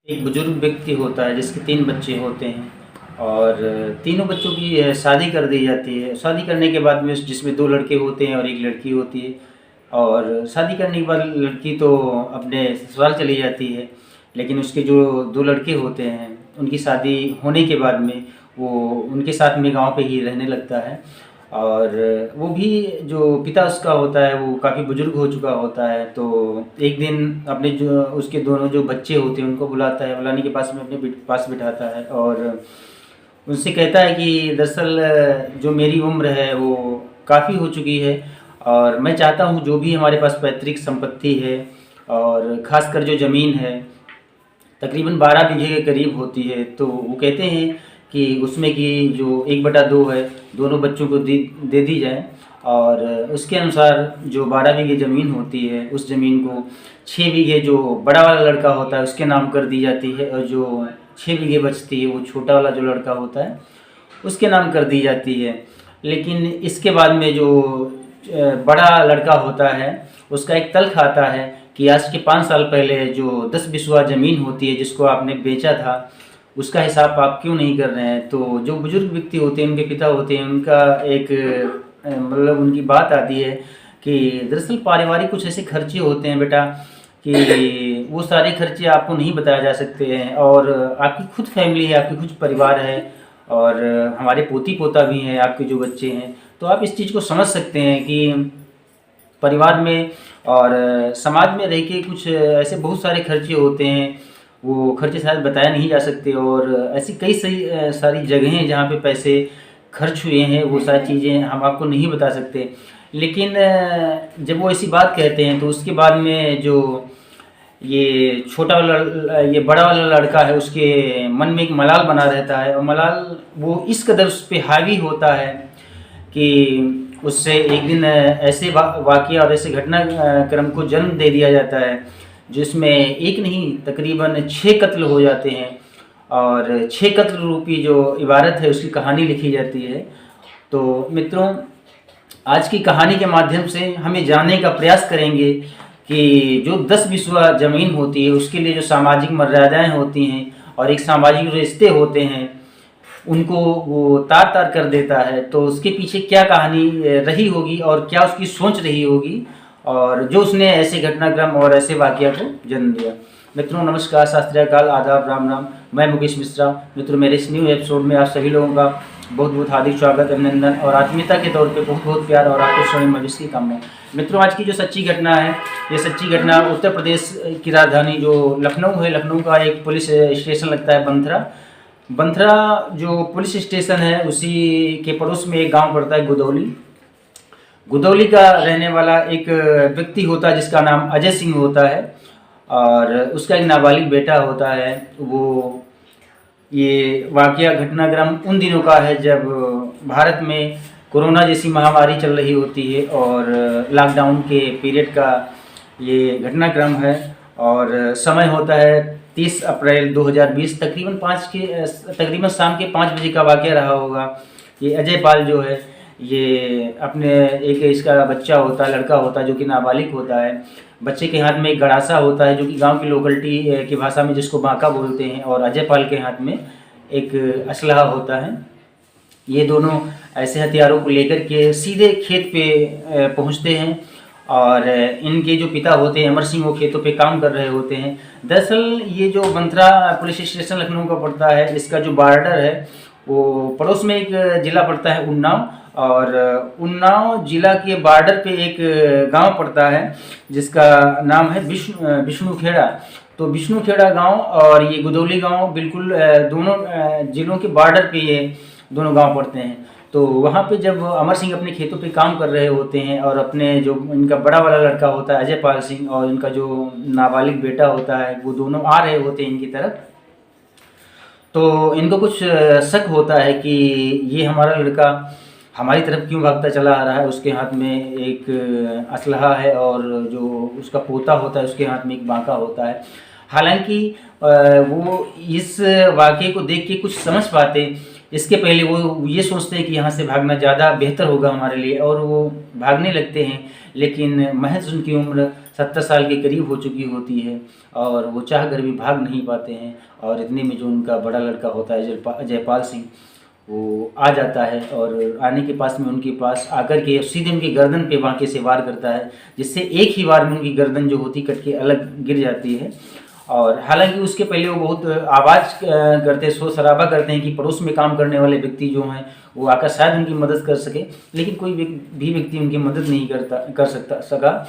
एक बुजुर्ग व्यक्ति होता है जिसके 3 बच्चे होते हैं और तीनों बच्चों की शादी कर दी जाती है। शादी करने के बाद में जिसमें 2 लड़के होते हैं और 1 लड़की होती है और शादी करने के बाद लड़की तो अपने ससुराल चली जाती है। लेकिन उसके जो 2 लड़के होते हैं उनकी शादी होने के बाद में वो उनके साथ में गाँव पे ही रहने लगता है। और वो भी जो पिता उसका होता है वो काफ़ी बुजुर्ग हो चुका होता है। तो एक दिन अपने जो उसके दोनों जो बच्चे होते हैं उनको बुलाता है, बुलाने के पास में अपने पास बिठाता है और उनसे कहता है कि दरअसल जो मेरी उम्र है वो काफ़ी हो चुकी है और मैं चाहता हूँ जो भी हमारे पास पैतृक संपत्ति है और ख़ासकर जो ज़मीन है तकरीबन 12 बीघे के करीब होती है, तो वो कहते हैं कि उसमें की जो 1/2 है दोनों बच्चों को दे दी जाए और उसके अनुसार जो 12 बीघे ज़मीन होती है उस ज़मीन को 6 बीघे जो बड़ा वाला लड़का होता है उसके नाम कर दी जाती है और जो 6 बीघे बचती है वो छोटा वाला जो लड़का होता है उसके नाम कर दी जाती है। लेकिन इसके बाद में जो बड़ा लड़का होता है उसका एक तल्ख आता है कि आज के 5 साल पहले जो 10 बिस्वा ज़मीन होती है जिसको आपने बेचा था उसका हिसाब आप क्यों नहीं कर रहे हैं। तो जो बुजुर्ग व्यक्ति होते हैं उनके पिता होते हैं उनका एक मतलब उनकी बात आती है कि दरअसल पारिवारिक कुछ ऐसे खर्चे होते हैं बेटा कि वो सारे खर्चे आपको नहीं बताए जा सकते हैं और आपकी खुद फैमिली है, आपकी खुद परिवार है और हमारे पोती पोता भी हैं, आपके जो बच्चे हैं, तो आप इस चीज़ को समझ सकते हैं कि परिवार में और समाज में रह के कुछ ऐसे बहुत सारे खर्चे होते हैं, वो खर्चे शायद बताए नहीं जा सकते और ऐसी कई सही सारी जगहें हैं जहाँ पे पैसे खर्च हुए हैं, वो सारी चीज़ें हम आपको नहीं बता सकते। लेकिन जब वो ऐसी बात कहते हैं तो उसके बाद में जो ये बड़ा वाला लड़का है उसके मन में एक मलाल बना रहता है और मलाल वो इस कदर उस पे हावी होता है कि उससे एक दिन ऐसे वाक़या और ऐसे घटनाक्रम को जन्म दे दिया जाता है जिसमें एक नहीं तकरीबन 6 कत्ल हो जाते हैं और 6 कत्ल रूपी जो इबारत है उसकी कहानी लिखी जाती है। तो मित्रों, आज की कहानी के माध्यम से हमें जानने का प्रयास करेंगे कि जो 10 बिस्वा ज़मीन होती है उसके लिए जो सामाजिक मर्यादाएं होती हैं और एक सामाजिक रिश्ते होते हैं उनको वो तार-तार कर देता है, तो उसके पीछे क्या कहानी रही होगी और क्या उसकी सोच रही होगी और जो उसने ऐसे घटनाक्रम और ऐसे वाक़या को जन्म दिया। मित्रों नमस्कार, सत श्री अकाल, आदाब, राम राम। मैं मुकेश मिश्रा। मित्रों मेरे इस न्यू एपिसोड में आप सभी लोगों का बहुत बहुत हार्दिक स्वागत, अभिनंदन और आत्मीयता के तौर पे बहुत बहुत प्यार और आपको स्वयं भविष्य की कामना। मित्रों आज की जो सच्ची घटना है, ये सच्ची घटना उत्तर प्रदेश की राजधानी जो लखनऊ है, लखनऊ का एक पुलिस स्टेशन लगता है बंथरा। बंथरा जो पुलिस स्टेशन है उसी के पड़ोस में एक गांव पड़ता है गुदौली। गुदौली का रहने वाला एक व्यक्ति होता है जिसका नाम अजय सिंह होता है और उसका एक नाबालिग बेटा होता है। वो ये वाक़या घटनाक्रम उन दिनों का है जब भारत में कोरोना जैसी महामारी चल रही होती है और लॉकडाउन के पीरियड का ये घटनाक्रम है और समय होता है 30 अप्रैल 2020 तकरीबन शाम के 5 बजे का वाक़या रहा होगा। ये अजय पाल जो है ये अपने एक इसका बच्चा होता है, लड़का होता है जो कि नाबालिग होता है। बच्चे के हाथ में एक गड़ासा होता है जो कि गांव की लोकलिटी की भाषा में जिसको बांका बोलते हैं और अजय पाल के हाथ में एक असलहा होता है। ये दोनों ऐसे हथियारों को लेकर के सीधे खेत पे पहुंचते हैं और इनके जो पिता होते हैं अमर सिंह वो खेतों पे काम कर रहे होते हैं। दरअसल ये जो बंथरा पुलिस स्टेशन लखनऊ का पड़ता है, इसका जो बॉर्डर है वो पड़ोस में एक ज़िला पड़ता है उन्नाव और उन्नाव ज़िला के बॉर्डर पे एक गांव पड़ता है जिसका नाम है विष्णुखेड़ा। तो विष्णुखेड़ा गांव और ये गुदौली गांव बिल्कुल दोनों ज़िलों के बॉर्डर पे ये दोनों गांव पड़ते हैं। तो वहाँ पे जब अमर सिंह अपने खेतों पे काम कर रहे होते हैं और अपने जो इनका बड़ा वाला लड़का होता है अजय पाल सिंह और इनका जो नाबालिग बेटा होता है वो दोनों आ रहे होते हैं इनकी तरफ। तो इनको कुछ शक होता है कि ये हमारा लड़का हमारी तरफ क्यों भागता चला आ रहा है। उसके हाथ में एक असलहा है और जो उसका पोता होता है उसके हाथ में एक बांका होता है। हालांकि वो इस वाक़ये को देख के कुछ समझ पाते। इसके पहले वो ये सोचते हैं कि यहाँ से भागना ज़्यादा बेहतर होगा हमारे लिए, और वो भागने लगते हैं। लेकिन महज़ उनकी उम्र 70 साल के करीब हो चुकी होती है और वो चाह कर भी भाग नहीं पाते हैं। और इतने में जो उनका बड़ा लड़का होता है जयपाल सिंह, वो आ जाता है और आने के पास में उनके पास आकर के सीधे उनकी गर्दन पे बाँके से वार करता है, जिससे एक ही वार में उनकी गर्दन जो होती कट के अलग गिर जाती है। और हालांकि उसके पहले वो बहुत आवाज़ करते, शोर शराबा करते हैं कि पड़ोस में काम करने वाले व्यक्ति जो हैं वो आकर शायद उनकी मदद कर सके, लेकिन कोई भी व्यक्ति उनकी मदद नहीं कर सका।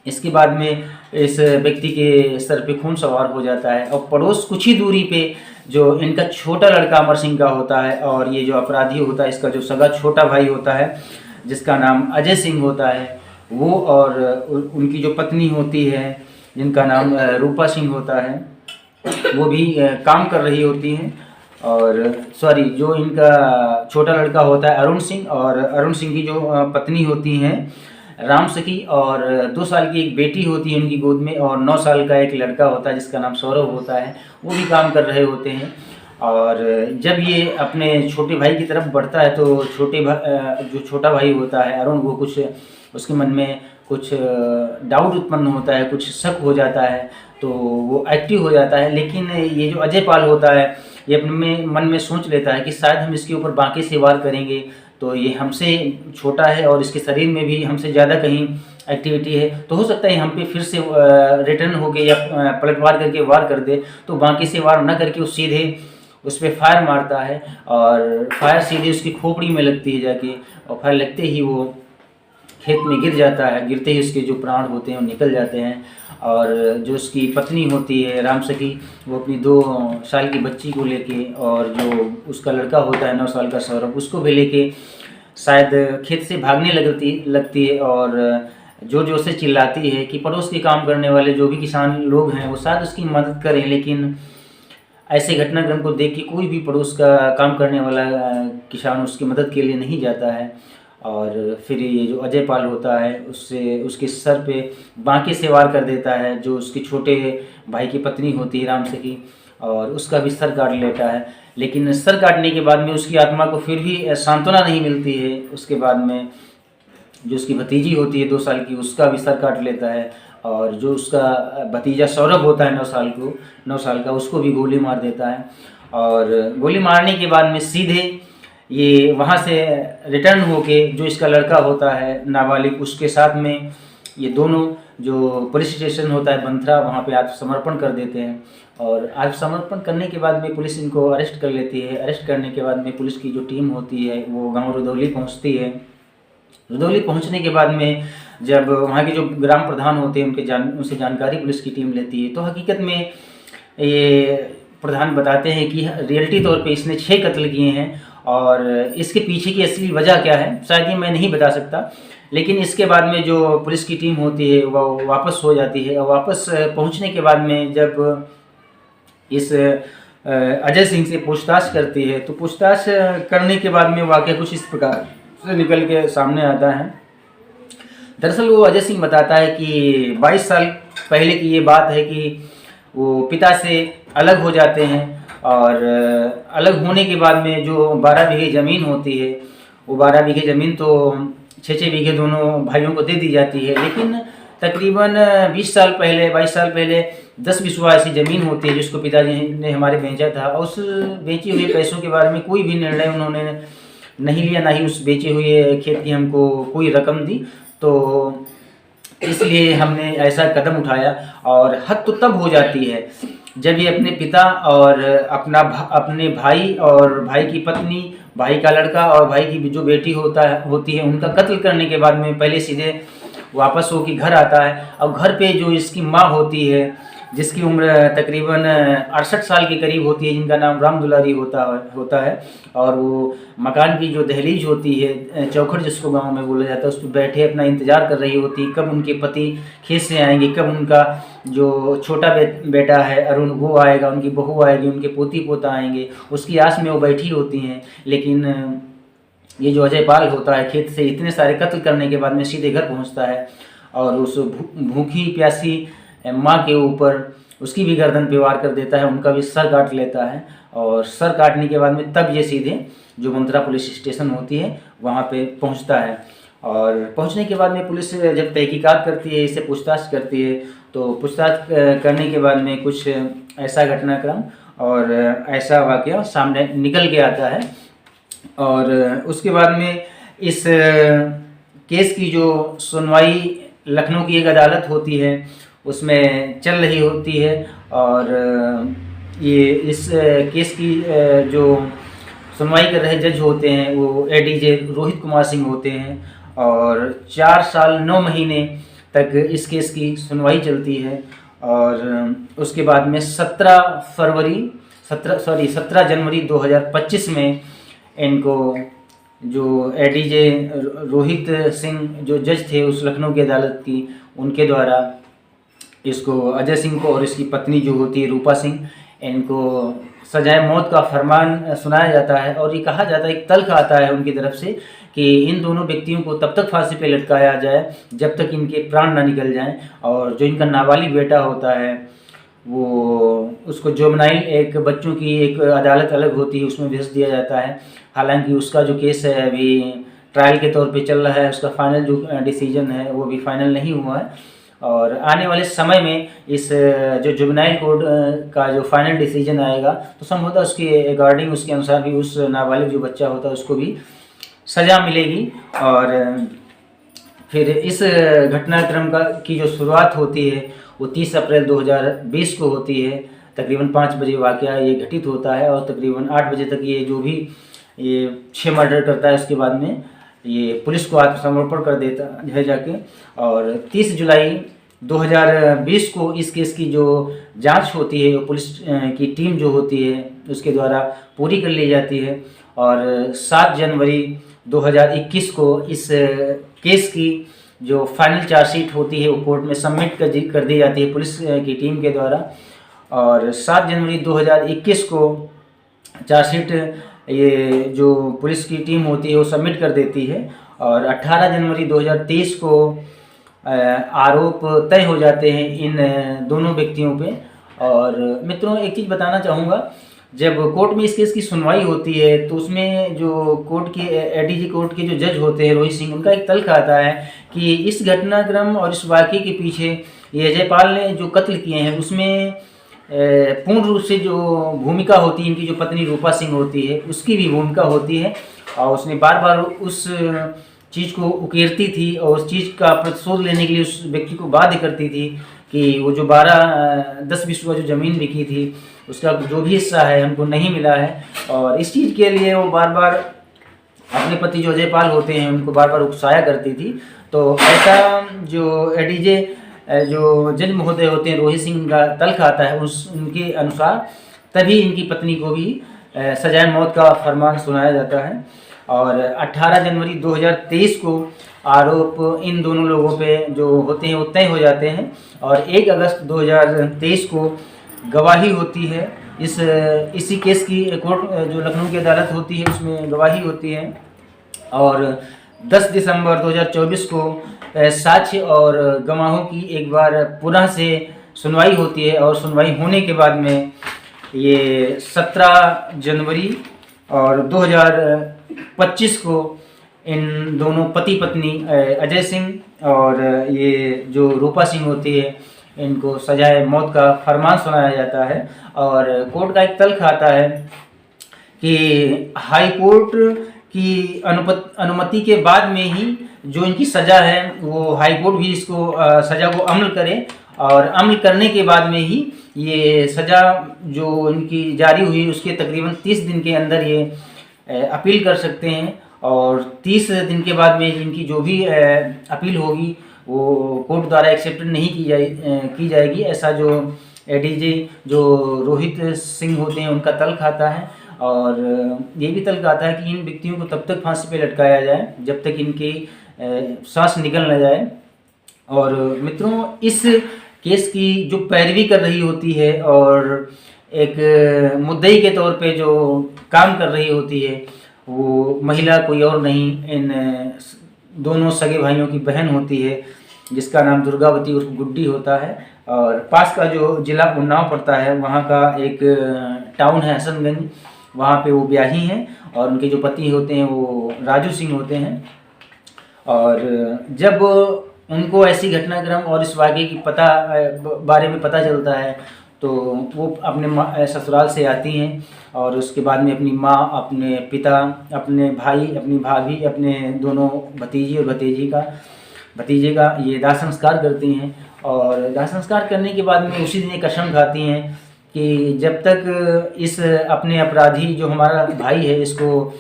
इसके बाद में इस व्यक्ति के सर पे खून सवार हो जाता है और पड़ोस कुछ ही दूरी पे जो इनका छोटा लड़का अमर सिंह का होता है, और ये जो अपराधी होता है इसका जो सगा छोटा भाई होता है जिसका नाम अजय सिंह होता है, वो और उनकी जो पत्नी होती है जिनका नाम रूपा सिंह होता है, वो भी काम कर रही होती हैं। और सॉरी, जो इनका छोटा लड़का होता है अरुण सिंह, और अरुण सिंह की जो पत्नी होती हैं राम सखी, और 2 साल की एक बेटी होती है उनकी गोद में, और 9 साल का एक लड़का होता है जिसका नाम सौरभ होता है, वो भी काम कर रहे होते हैं। और जब ये अपने छोटे भाई की तरफ बढ़ता है तो जो छोटा भाई होता है अरुण, वो कुछ उसके मन में कुछ डाउट उत्पन्न होता है, कुछ शक हो जाता है, तो वो एक्टिव हो जाता है। लेकिन ये जो अजय पाल होता है ये अपने मन में सोच लेता है कि शायद हम इसके ऊपर बाँके से वार करेंगे तो ये हमसे छोटा है और इसके शरीर में भी हमसे ज़्यादा कहीं एक्टिविटी है, तो हो सकता है हम पे फिर से रिटर्न हो गए या पलटवार करके वार कर दे। तो बाँके से वार न करके वो सीधे उस पर फायर मारता है, और फायर सीधे उसकी खोपड़ी में लगती है जाके, और फायर लगते ही वो खेत में गिर जाता है। गिरते ही उसके जो प्राण होते हैं वो निकल जाते हैं। और जो उसकी पत्नी होती है राम सखी, वो अपनी 2 साल की बच्ची को लेके, और जो उसका लड़का होता है 9 साल का सौरभ, उसको भी लेके शायद खेत से भागने लगती है, और जो से चिल्लाती है कि पड़ोस के काम करने वाले जो भी किसान लोग हैं वो शायद उसकी मदद करें। लेकिन ऐसे घटनाक्रम को देख के कोई भी पड़ोस का काम करने वाला किसान उसकी मदद के लिए नहीं जाता है। और फिर ये जो अजय पाल होता है उसके सर पे बाँके से वार कर देता है, जो उसके छोटे भाई की पत्नी होती है राम सखी, और उसका भी सर काट लेता है। लेकिन सर काटने के बाद में उसकी आत्मा को फिर भी सांत्वना नहीं मिलती है। उसके बाद में जो उसकी भतीजी होती है 2 साल की, उसका भी सर काट लेता है, और जो उसका भतीजा सौरभ होता है 9 साल का, उसको भी गोली मार देता है। और गोली मारने के बाद में सीधे ये वहाँ से रिटर्न होके जो इसका लड़का होता है नाबालिग, उसके साथ में ये दोनों जो पुलिस स्टेशन होता है बंथरा, वहाँ पे आत्मसमर्पण कर देते हैं। और आत्मसमर्पण करने के बाद में पुलिस इनको अरेस्ट कर लेती है। अरेस्ट करने के बाद में पुलिस की जो टीम होती है वो गाँव रुदौली पहुँचती है। रुदौली पहुँचने के बाद में जब वहाँ के जो ग्राम प्रधान होते हैं उनसे जानकारी पुलिस की टीम लेती है, तो हकीकत में ये प्रधान बताते हैं कि रियलिटी तौर पे इसने 6 कत्ल किए हैं, और इसके पीछे की असली वजह क्या है शायद ये मैं नहीं बता सकता। लेकिन इसके बाद में जो पुलिस की टीम होती है वो वापस हो जाती है, और वापस पहुंचने के बाद में जब इस अजय सिंह से पूछताछ करती है, तो पूछताछ करने के बाद में वाकया कुछ इस प्रकार से निकल के सामने आता है। दरअसल वो अजय सिंह बताता है कि 22 साल पहले की ये बात है कि वो पिता से अलग हो जाते हैं, और अलग होने के बाद में जो 12 बीघे ज़मीन होती है, वो 12 बीघे ज़मीन तो 6-6 बीघे दोनों भाइयों को दे दी जाती है। लेकिन तकरीबन 22 साल पहले 10 बिस्वा ऐसी ज़मीन होती है जिसको पिताजी ने हमारे बेचा था, और उस बेचे हुए पैसों के बारे में कोई भी निर्णय उन्होंने नहीं लिया, ना ही उस बेचे हुए खेत की हमको कोई रकम दी। तो इसलिए हमने ऐसा कदम उठाया। और हद तो तब हो जाती है जब ये अपने पिता और अपने भाई और भाई की पत्नी, भाई का लड़का और भाई की जो बेटी होती है उनका कत्ल करने के बाद में पहले सीधे वापस होकर घर आता है। और घर पे जो इसकी माँ होती है जिसकी उम्र तकरीबन 68 साल के करीब होती है, जिनका नाम राम दुलारी होता है, और वो मकान की जो दहलीज होती है, चौखट जिसको गांव में बोला जाता है, उस पर बैठे अपना इंतज़ार कर रही होती है कब उनके पति खेत से आएंगे, कब उनका जो छोटा बेटा है अरुण वो आएगा, उनकी बहू आएगी, उनके पोती पोता आएंगे, उसकी आस में वो बैठी होती हैं। लेकिन ये जो अजय पाल होता है खेत से इतने सारे कत्ल करने के बाद में सीधे घर पहुँचता है, और उस भूखी प्यासी माँ के ऊपर उसकी भी गर्दन पे वार कर देता है, उनका भी सर काट लेता है। और सर काटने के बाद में तब ये सीधे जो मंत्रा पुलिस स्टेशन होती है वहाँ पे पहुँचता है। और पहुँचने के बाद में पुलिस जब तहकीकात करती है, इससे पूछताछ करती है, तो पूछताछ करने के बाद में कुछ ऐसा घटनाक्रम और ऐसा वाक़या सामने निकल के आता है। और उसके बाद में इस केस की जो सुनवाई लखनऊ की एक अदालत होती है उसमें चल रही होती है। और ये इस केस की जो सुनवाई कर रहे जज होते हैं वो एडीजे रोहित कुमार सिंह होते हैं। और 4 साल 9 महीने तक इस केस की सुनवाई चलती है। और उसके बाद में 17 जनवरी 2025 में इनको जो एडीजे रोहित सिंह जो जज थे उस लखनऊ की अदालत की, उनके द्वारा इसको अजय सिंह को और इसकी पत्नी जो होती है रूपा सिंह, इनको सजाए मौत का फरमान सुनाया जाता है। और ये कहा जाता है, एक तल्ख आता है उनकी तरफ से कि इन दोनों व्यक्तियों को तब तक फांसी पे लटकाया जाए जब तक इनके प्राण ना निकल जाएं। और जो इनका नाबालिग बेटा होता है वो उसको जुवेनाइल एक बच्चों की एक अदालत अलग होती है उसमें भेज दिया जाता है। हालांकि उसका जो केस है अभी ट्रायल के तौर पे चल रहा है, उसका फाइनल जो डिसीजन है वो भी फाइनल नहीं हुआ है। और आने वाले समय में इस जो जुवेनाइल कोर्ट का जो फाइनल डिसीजन आएगा तो संभवतः उसके अकॉर्डिंग, उसके अनुसार भी उस नाबालिग जो बच्चा होता है उसको भी सज़ा मिलेगी। और फिर इस घटनाक्रम की जो शुरुआत होती है वो 30 अप्रैल 2020 को होती है। तकरीबन 5 बजे वाक़या ये घटित होता है और तकरीबन 8 बजे तक ये जो भी ये 6 मर्डर करता है उसके बाद में ये पुलिस को आत्मसमर्पण कर देता है जाके। और 30 जुलाई 2020 को इस केस की जो जांच होती है वो पुलिस की टीम जो होती है उसके द्वारा पूरी कर ली जाती है। और 7 जनवरी 2021 को इस केस की जो फाइनल चार्जशीट होती है वो कोर्ट में सबमिट कर दी जाती है पुलिस की टीम के द्वारा। और 7 जनवरी 2021 को चार्जशीट ये जो पुलिस की टीम होती है वो सबमिट कर देती है। और 18 जनवरी 2023 को आरोप तय हो जाते हैं इन दोनों व्यक्तियों पे। और मित्रों एक चीज़ बताना चाहूँगा, जब कोर्ट में इस केस की सुनवाई होती है तो उसमें जो कोर्ट के एडीजे कोर्ट के जो जज होते हैं रोहित सिंह, उनका एक तल्ख आता है कि इस घटनाक्रम और इस वाक़ये के पीछे ये अजयपाल ने जो कत्ल किए हैं उसमें पूर्ण रूप से जो भूमिका होती है इनकी जो पत्नी रूपा सिंह होती है उसकी भी भूमिका होती है। और उसने बार बार उस चीज़ को उकेरती थी और उस चीज़ का प्रतिशोध लेने के लिए उस व्यक्ति को बाध्य करती थी कि वो जो 10-20 जो ज़मीन बिकी थी उसका जो भी हिस्सा है हमको नहीं मिला है। और इस चीज़ के लिए वो बार बार अपने पति जो अजयपाल होते हैं उनको बार बार उकसाया करती थी। तो ऐसा जो एडीजे जो जज महोदय होते हैं रोहित सिंह का तल्ख आता है उनके अनुसार तभी इनकी पत्नी को भी सजाए मौत का फरमान सुनाया जाता है। और 18 जनवरी 2023 को आरोप इन दोनों लोगों पे जो होते हैं वो तय हो जाते हैं। और 1 अगस्त 2023 को गवाही होती है इसी केस की कोर्ट जो लखनऊ की अदालत होती है उसमें गवाही होती है। और 10 दिसंबर 2024 को साक्ष्य और गवाहों की एक बार पुनः से सुनवाई होती है। और सुनवाई होने के बाद में ये 17 जनवरी और 2025 को इन दोनों पति पत्नी अजय सिंह और ये जो रूपा सिंह होती है इनको सजाए मौत का फरमान सुनाया जाता है। और कोर्ट का एक तल्ख आता है कि हाई कोर्ट की अनुमति के बाद में ही जो इनकी सज़ा है वो हाई कोर्ट भी इसको सज़ा को अमल करे। और अमल करने के बाद में ही ये सज़ा जो इनकी जारी हुई उसके तकरीबन 30 दिन के अंदर ये अपील कर सकते हैं। और 30 दिन के बाद में इनकी जो भी अपील होगी वो कोर्ट द्वारा एक्सेप्टेड नहीं की जाएगी। ऐसा जो एडीजे जो रोहित सिंह होते हैं उनका तल्ख आता है। और ये भी तल्ख आता है कि इन व्यक्तियों को तब तक फांसी पे लटकाया जाए जब तक इनकी सांस निकल न जाए। और मित्रों इस केस की जो पैरवी कर रही होती है और एक मुद्दई के तौर पे जो काम कर रही होती है वो महिला कोई और नहीं, इन दोनों सगे भाइयों की बहन होती है जिसका नाम दुर्गावती उर्फ गुड्डी होता है। और पास का जो ज़िला उन्नाव पड़ता है, वहाँ का एक टाउन है हसनगंज, वहाँ पे वो ब्याही हैं और उनके जो पति होते हैं वो राजू सिंह होते हैं। और जब उनको ऐसी घटनाक्रम और इस वाक़ये की बारे में पता चलता है तो वो अपने ससुराल से आती हैं और उसके बाद में अपनी माँ, अपने पिता, अपने भाई, अपनी भाभी, अपने दोनों भतीजी और भतीजे का ये दाह संस्कार करती हैं। और दाह संस्कार करने के बाद में उसी दिन कसम खाती हैं कि जब तक इस अपने अपराधी जो हमारा भाई है इसको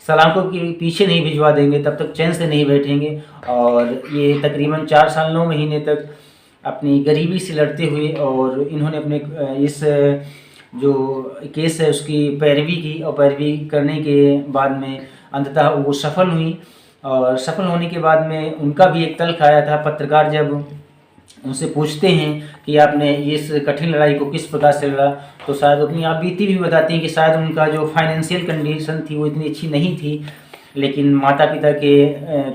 सलाखों के पीछे नहीं भिजवा देंगे तब तक चैन से नहीं बैठेंगे। और ये तकरीबन 4 साल 9 महीने तक अपनी गरीबी से लड़ते हुए और इन्होंने अपने इस जो केस है उसकी पैरवी की और पैरवी करने के बाद में अंततः वो सफल हुई। और सफल होने के बाद में उनका भी एक तल्ख आया था। पत्रकार जब उनसे पूछते हैं कि आपने इस कठिन लड़ाई को किस प्रकार से लड़ा, तो शायद अपनी आप बीती भी बताती हैं कि शायद उनका जो फाइनेंशियल कंडीशन थी वो इतनी अच्छी नहीं थी, लेकिन माता पिता के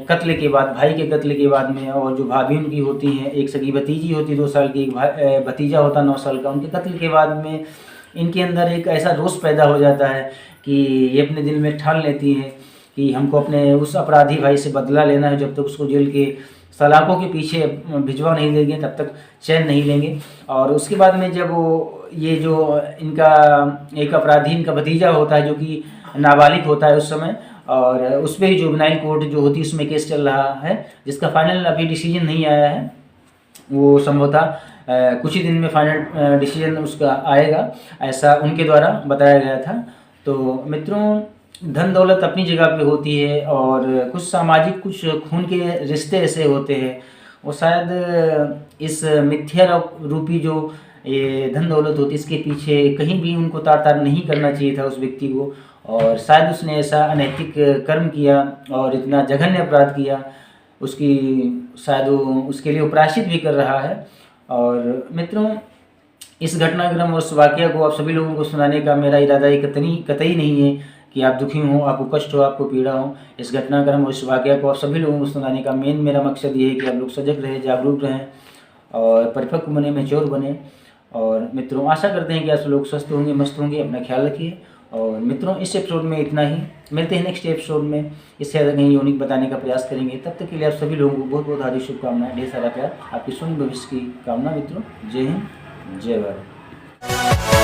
कत्ल के बाद, भाई के कत्ल के बाद में, और जो भाभी उनकी होती हैं, एक सगी भतीजी होती 2 साल की, एक भतीजा होता 9 साल का, उनके कत्ल के बाद में इनके अंदर एक ऐसा रोष पैदा हो जाता है कि ये अपने दिल में ठान लेती हैं कि हमको अपने उस अपराधी भाई से बदला लेना है। जब तक उसको जेल के सलाखों के पीछे भिजवा नहीं देंगे तब तक चैन नहीं लेंगे। और उसके बाद में जब वो ये जो इनका एक अपराधी इनका भतीजा होता है जो कि नाबालिग होता है उस समय, और उस पर ही जुवेनाइल कोर्ट जो होती है उसमें केस चल रहा है जिसका फाइनल अभी डिसीजन नहीं आया है। वो संभवतः कुछ ही दिन में फाइनल डिसीजन उसका आएगा, ऐसा उनके द्वारा बताया गया था। तो मित्रों, धन दौलत अपनी जगह पे होती है और कुछ सामाजिक, कुछ खून के रिश्ते ऐसे होते हैं, वो शायद इस मिथ्या रूपी जो ये धन दौलत होती है इसके पीछे कहीं भी उनको तार नहीं करना चाहिए था उस व्यक्ति को। और शायद उसने ऐसा अनैतिक कर्म किया और इतना जघन्य अपराध किया, उसकी शायद वो उसके लिए प्रायश्चित भी कर रहा है। और मित्रों, इस घटनाक्रम और उस वाक़या को आप सभी लोगों को सुनाने का मेरा इरादा कतई नहीं है कि आप दुखी हों, आपको कष्ट हो, आपको पीड़ा हो। इस घटनाक्रम और इस वाक़या को आप सभी लोगों को सुनाने का मेरा मकसद ये है कि आप लोग सजग रहें, जागरूक रहें और परिपक्व बने, मैच्योर बने। और मित्रों, आशा करते हैं कि आप लोग स्वस्थ होंगे, मस्त होंगे। अपना ख्याल रखिए। और मित्रों, इस एपिसोड में इतना ही। मिलते हैं नेक्स्ट एपिसोड में, इससे ज़्यादा कहीं यूनिक बताने का प्रयास करेंगे। तब तक के लिए आप सभी लोगों को बहुत बहुत हार्दिक शुभकामनाएं, ढेर सारा प्यार, आपकी सुंदर भविष्य की कामना मित्रों। जय हिंद, जय भारत।